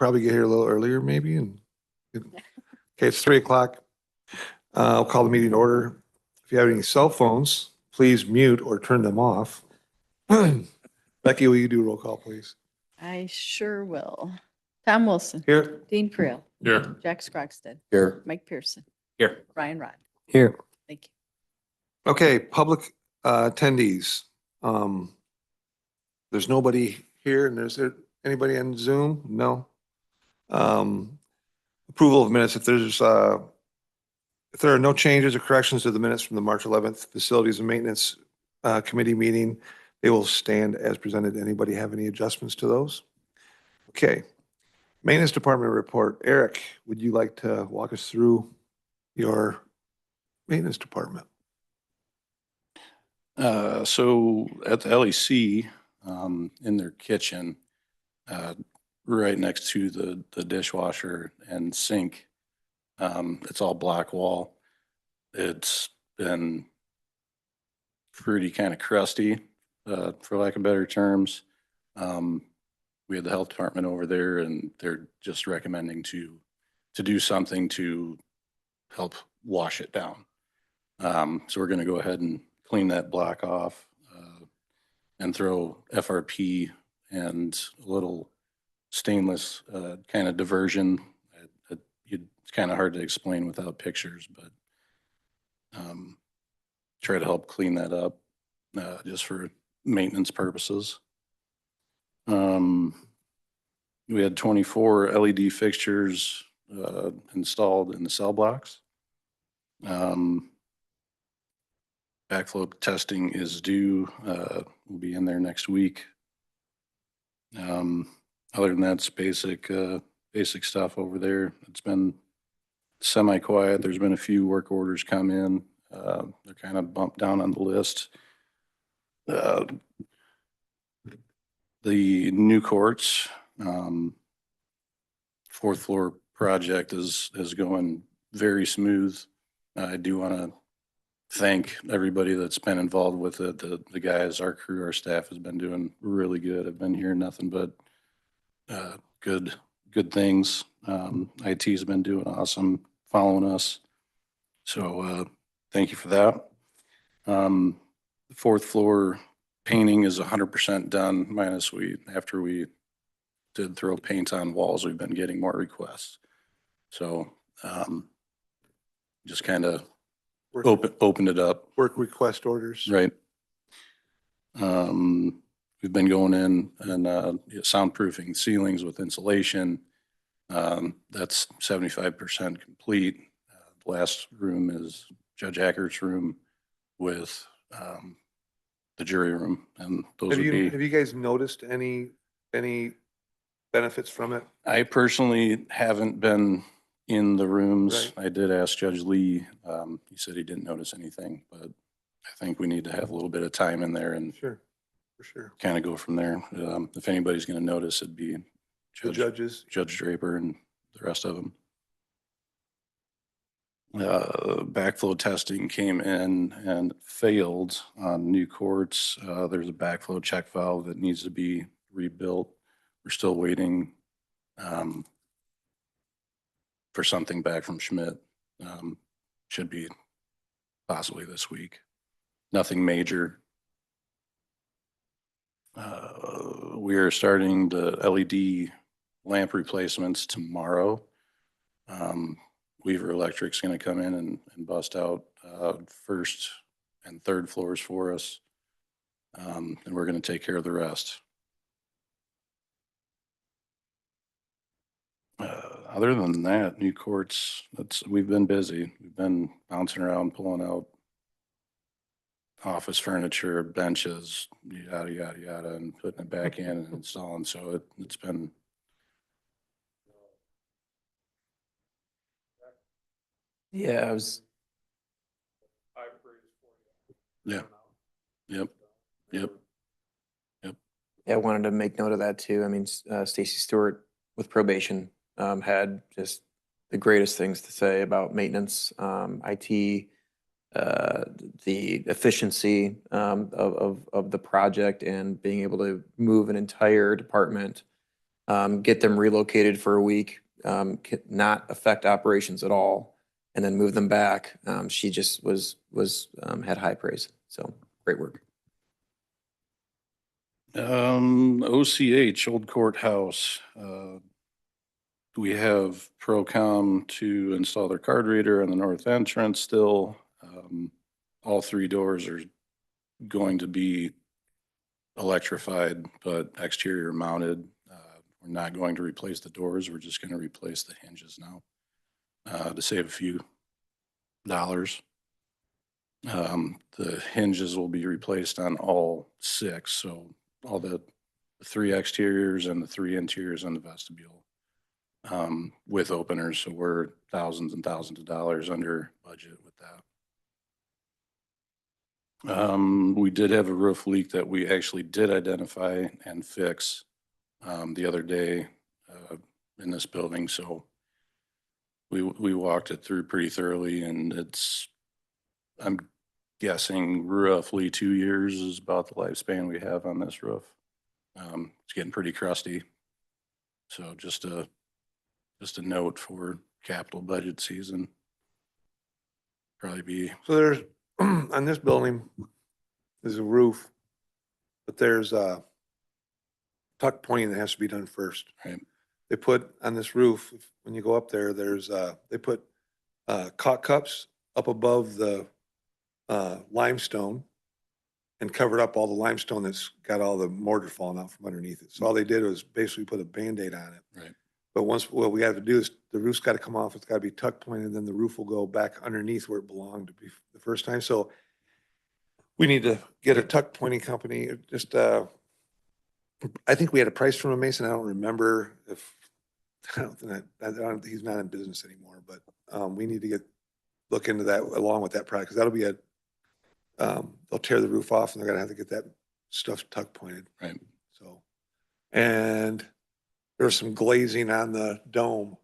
probably get here a little earlier maybe and. Okay, it's 3 o'clock. I'll call the meeting to order. If you have any cell phones, please mute or turn them off. Becky, will you do a roll call, please? I sure will. Tom Wilson. Here. Dean Creel. Here. Jack Scroggstead. Here. Mike Pearson. Here. Ryan Rod. Here. Thank you. Okay, public attendees. There's nobody here and is there anybody on Zoom? No. Approval of minutes. If there are no changes or corrections to the minutes from the March 11th Facilities and Maintenance Committee meeting, they will stand as presented. Anybody have any adjustments to those? Okay. Maintenance Department report. Eric, would you like to walk us through your maintenance department? So at the LEC, in their kitchen, right next to the dishwasher and sink, it's all black wall. It's been pretty kind of crusty, for lack of better terms. We had the health department over there and they're just recommending to do something to help wash it down. So we're going to go ahead and clean that block off, and throw FRP and a little stainless kind of diversion. It's kind of hard to explain without pictures, but try to help clean that up just for maintenance purposes. We had 24 LED fixtures installed in the cell blocks. Backflow testing is due. We'll be in there next week. Other than that, it's basic stuff over there. It's been semi-quiet. There's been a few work orders come in. They're kind of bumped down on the list. The new courts, fourth floor project is going very smooth. I do want to thank everybody that's been involved with it. The guys, our crew, our staff has been doing really good. I've been hearing nothing but good things. IT's been doing awesome, following us. So thank you for that. The fourth floor painting is 100% done, minus after we did throw paint on walls, we've been getting more requests. So just kind of opened it up. Work request orders. Right. We've been going in and soundproofing ceilings with insulation. That's 75% complete. The last room is Judge Ackert's room with the jury room, and those Have you guys noticed any benefits from it? I personally haven't been in the rooms. Right. I did ask Judge Lee. He said he didn't notice anything, but I think we need to have a little bit of time in there and Sure, for sure. kind of go from there. If anybody's going to notice, it'd be The judges. Judge Draper and the rest of them. Backflow testing came in and failed on new courts. There's a backflow check valve that needs to be rebuilt. We're still waiting for something back from Schmidt. Should be possibly this week. Nothing major. We are starting the LED lamp replacements tomorrow. Weaver Electric's going to come in and bust out first and third floors for us. And we're going to take care of the rest. Other than that, new courts, we've been busy. We've been bouncing around, pulling out office furniture, benches, yada, yada, yada, and putting it back in and installing. So it's been. Yeah, I was. Yeah. Yep. Yep. Yeah, I wanted to make note of that too. I mean, Stacy Stewart with probation had just the greatest things to say about maintenance, IT, the efficiency of the project, and being able to move an entire department get them relocated for a week, not affect operations at all, and then move them back. She just had high praise. So great work. OCH, Old Courthouse. We have Procom to install their card reader on the north entrance still. All 3 doors are going to be electrified, but exterior mounted. We're not going to replace the doors. We're just going to replace the hinges now to save a few dollars. The hinges will be replaced on all 6. So all the 3 exteriors and the 3 interiors on the vestibule with openers. So we're thousands and thousands of dollars under budget with that. We did have a roof leak that we actually did identify and fix the other day in this building. So we walked it through pretty thoroughly, and I'm guessing roughly 2 years is about the lifespan we have on this roof. It's getting pretty crusty. So just a note for capital budget season. Probably be, So there's, on this building, there's a roof, but there's a tuck pointing that has to be done first. right, They put on this roof, when you go up there, they put caulk cups up above the limestone and covered up all the limestone that's got all the mortar falling out from underneath it. So all they did was basically put a Band-Aid on it. right. But what we have to do is the roof's got to come off. It's got to be tuck pointed, then the roof will go back underneath where it belonged to be the first time. So we need to get a tuck pointing company. Just, I think we had a price from a mason. I don't remember if, I don't think he's not in business anymore, but we need to look into that along with that product, because that'll be they'll tear the roof off and they're gonna have to get that stuff tuck pointed. Right. So, and there's some glazing on the dome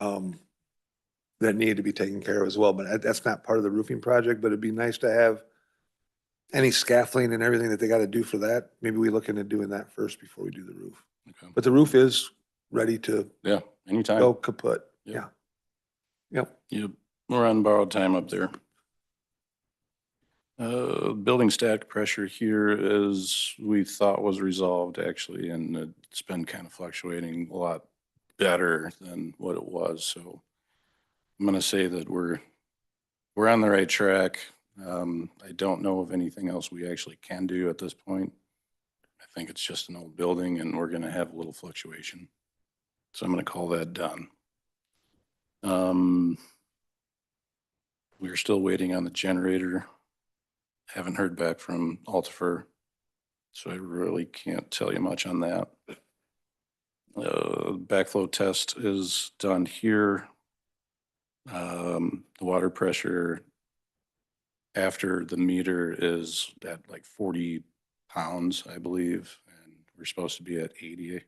that needed to be taken care of as well, but that's not part of the roofing project, but it'd be nice to have any scaffolding and everything that they got to do for that. Maybe we look into doing that first before we do the roof. Okay. But the roof is ready to Yeah, anytime. go kaput. Yep. Yeah. Yep. Yep, we're on borrowed time up there. Building static pressure here is, we thought was resolved actually, and it's been kind of fluctuating a lot better than what it was. So I'm gonna say that we're on the right track. I don't know of anything else we actually can do at this point. I think it's just an old building and we're gonna have a little fluctuation. So I'm gonna call that done. We're still waiting on the generator. Haven't heard back from Altifer, so I really can't tell you much on that. Backflow test is done here. The water pressure after the meter is at like 40 pounds, I believe, and we're supposed to be at 80.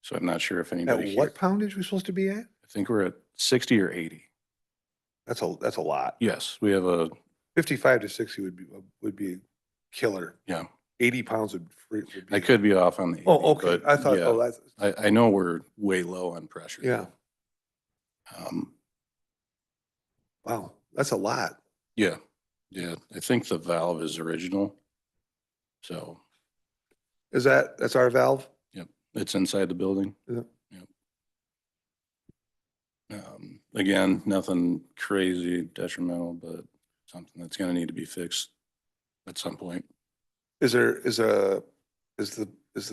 So I'm not sure if anybody At here, what poundage we supposed to be at? I think we're at 60 or 80. That's a lot. Yes, we have a, 55 to 60 would be killer. yeah, 80 pounds would be. I could be off on the 80, Oh, okay. but I thought, yeah, oh, that's, I know we're way low on pressure. yeah. Um, Wow. That's a lot. yeah, I think the valve is original. So That's our valve? it's inside the building. Yeah. Yep. Again, nothing crazy detrimental, but something that's gonna need to be fixed at some point. Is the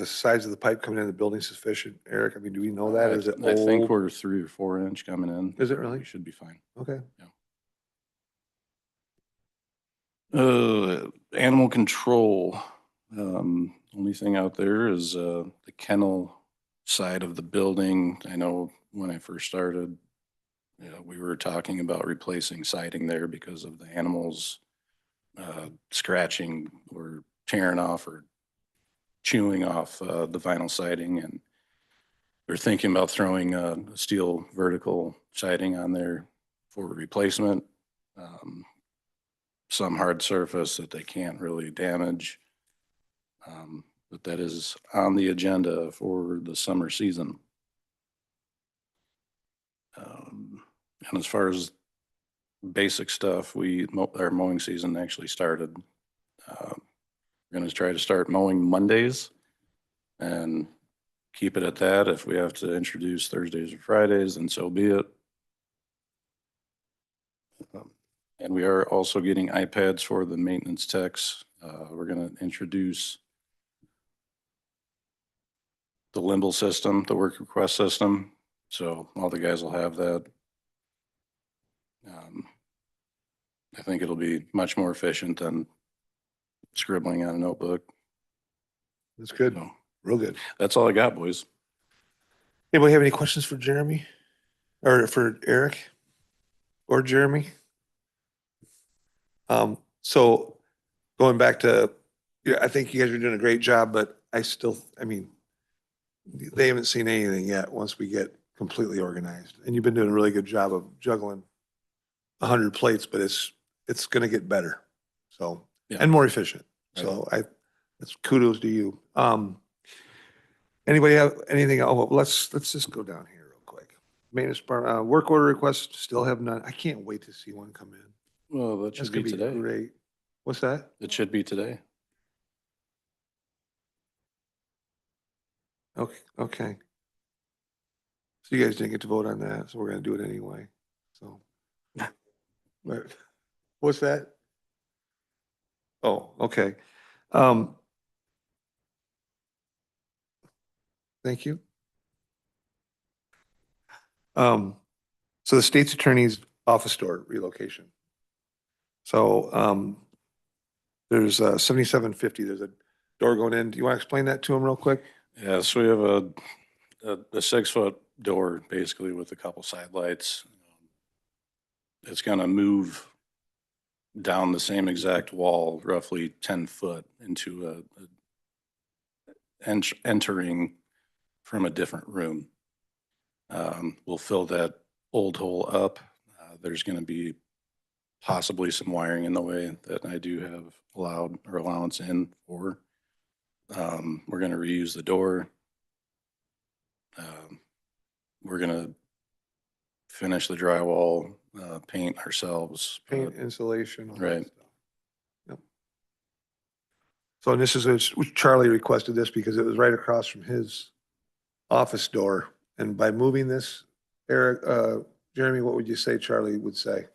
size of the pipe coming in the building sufficient, Eric? I mean, do we know that, or is it I think old? we're 3 or 4 inch coming in. Is it really? We should be fine. Okay. Animal control. Only thing out there is the kennel side of the building. I know when I first started, we were talking about replacing siding there because of the animals scratching or tearing off or chewing off the vinyl siding, and they're thinking about throwing a steel vertical siding on there for replacement. Some hard surface that they can't really damage. but that is on the agenda for the summer season. And as far as basic stuff, our mowing season actually started. We're going to try to start mowing Mondays and keep it at that. If we have to introduce Thursdays or Fridays, then so be it. And we are also getting iPads for the maintenance techs. We're going to introduce the Limble system, the work request system. So all the guys will have that. I think it'll be much more efficient than scribbling on a notebook. That's good. So Real good. that's all I got, boys. Anybody have any questions for Jeremy or for Eric or Jeremy? So going back to, yeah, I think you guys are doing a great job, but I mean, they haven't seen anything yet once we get completely organized. And you've been doing a really good job of juggling 100 plates, but it's going to get better. So, Yeah. and more efficient. So that's kudos to you. Anybody have anything? Oh, let's just go down here real quick. Maintenance department, work order requests, still have none. I can't wait to see one come in. Well, that That's should gonna be be today. great. What's that? It should be today. Okay, okay. So you guys didn't get to vote on that, so we're gonna do it anyway, so. But, what's that? Oh, okay. Thank you. So the state's attorney's office door relocation. So, there's 7750, there's a door going in. Do you want to explain that to him real quick? Yeah, so we have a 6-foot door basically with a couple side lights. It's gonna move down the same exact wall, roughly 10 foot into entering from a different room. We'll fill that old hole up. There's gonna be possibly some wiring in the way that I do have allowance in for. We're gonna reuse the door. We're gonna finish the drywall, paint ourselves. Paint, insulation. all that Right. stuff. Yep. So and this is, Charlie requested this because it was right across from his office door. And by moving this, Eric, Jeremy, what would you say Charlie would say?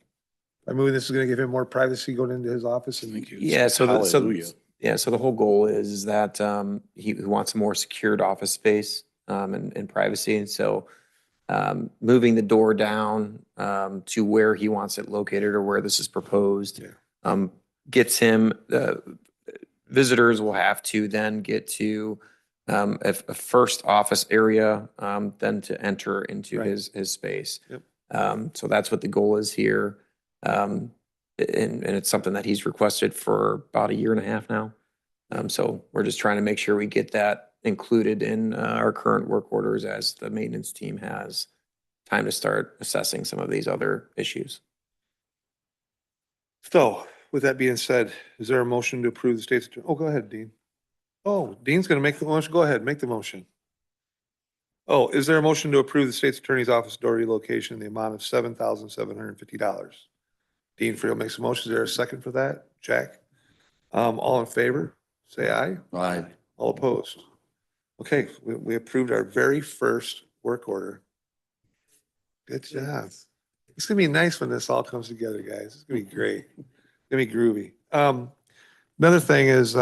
By moving this is going to give him more privacy going into his office and Thank you. Yeah, so Hallelujah. so the whole goal is that he wants a more secured office space and privacy. And so moving the door down to where he wants it located or where this is proposed gets him, visitors will have to then get to a first office area, then to enter into Right. his space. Yep. So that's what the goal is here. And it's something that he's requested for about 1.5 years now. So we're just trying to make sure we get that included in our current work orders as the maintenance team has time to start assessing some of these other issues. So with that being said, is there a motion to approve the state's, oh, go ahead, Dean. Oh, Dean's going to make the motion. Go ahead, make the motion. Oh, is there a motion to approve the state's attorney's office door relocation in the amount of $7,750? Dean Friel makes a motion. Is there a second for that? Jack? All in favor, say aye. Aye. All opposed? Okay, we approved our very first work order. Good job. It's gonna be nice when this all comes together, guys. It's gonna be great. It's gonna be groovy. Another thing is,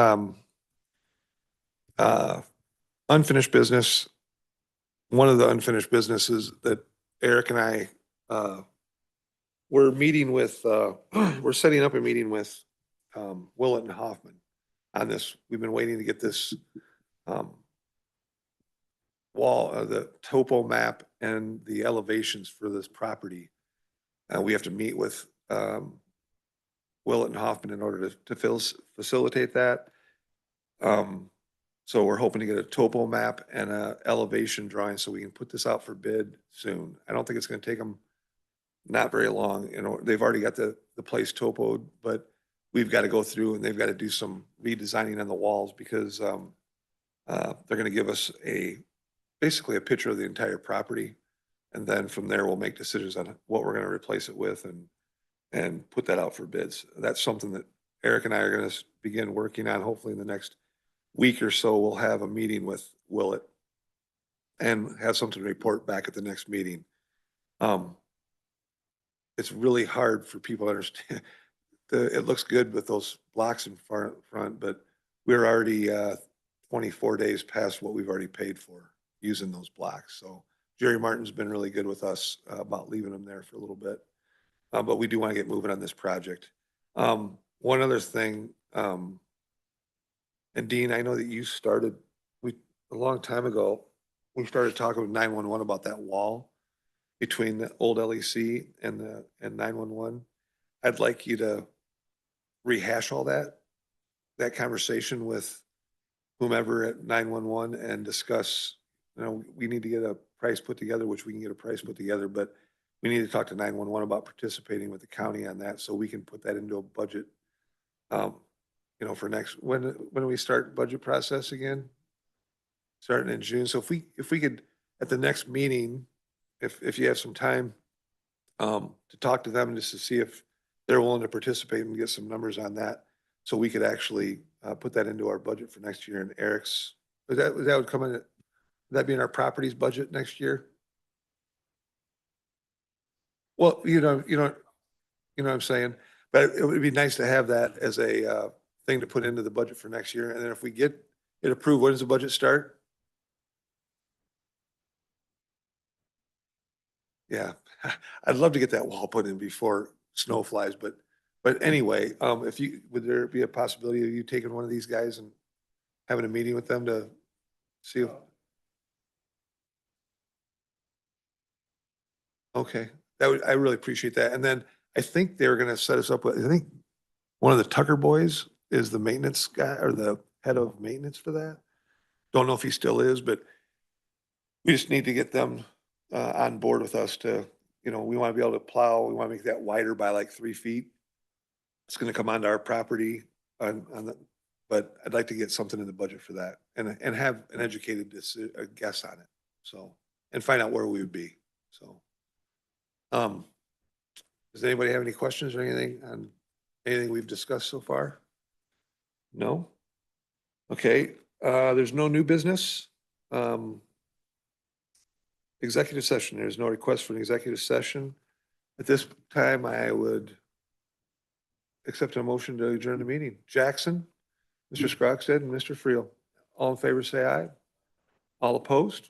unfinished business. One of the unfinished businesses that Eric and I, we're meeting with, we're setting up a meeting with, Willett and Hoffman on this. We've been waiting to get this, wall, the topo map and the elevations for this property. We have to meet with, Willett and Hoffman in order to facilitate that. So we're hoping to get a topo map and a elevation drawing so we can put this out for bid soon. I don't think it's gonna take them not very long. You know, they've already got the place topoed, but we've got to go through and they've got to do some redesigning on the walls because They're going to give us basically a picture of the entire property. And then from there, we'll make decisions on what we're going to replace it with and put that out for bids. That's something that Eric and I are going to begin working on. Hopefully in the next week or so, we'll have a meeting with Willett and have something to report back at the next meeting. It's really hard for people to understand. It looks good with those blocks in front, but we're already 24 days past what we've already paid for using those blocks. So Jerry Martin's been really good with us about leaving them there for a little bit. But we do want to get moving on this project. One other thing, and Dean, I know that you started, a long time ago, we started talking with 911 about that wall between the old LEC and 911. I'd like you to rehash all that conversation with whomever at 911 and discuss, we need to get a price put together, which we can get a price put together, but we need to talk to 911 about participating with the county on that so we can put that into a budget. For next, when do we start budget process again? Starting in June. So if we could, at the next meeting, if you have some time, to talk to them just to see if they're willing to participate and get some numbers on that. So we could actually put that into our budget for next year. And Eric's, that would come in, would that be in our properties budget next year? Well, you know what I'm saying? But it would be nice to have that as a thing to put into the budget for next year. And then if we get it approved, when does the budget start? Yeah, I'd love to get that wall put in before snow flies, but anyway, would there be a possibility of you taking one of these guys and having a meeting with them to see if? Okay, I really appreciate that. And then I think they're gonna set us up with, I think one of the Tucker boys is the maintenance guy or the head of maintenance for that. Don't know if he still is, but we just need to get them on board with us to, we want to be able to plow. We want to make that wider by like 3 feet. It's going to come onto our property but I'd like to get something in the budget for that and have an educated guess on it. So, and find out where we would be. So, does anybody have any questions or anything on anything we've discussed so far? No? Okay, there's no new business. Executive session, there's no request for an executive session. At this time, I would accept a motion to adjourn the meeting. Jackson, Mr. Scroggstead, and Mr. Friel. All in favor, say aye. All opposed?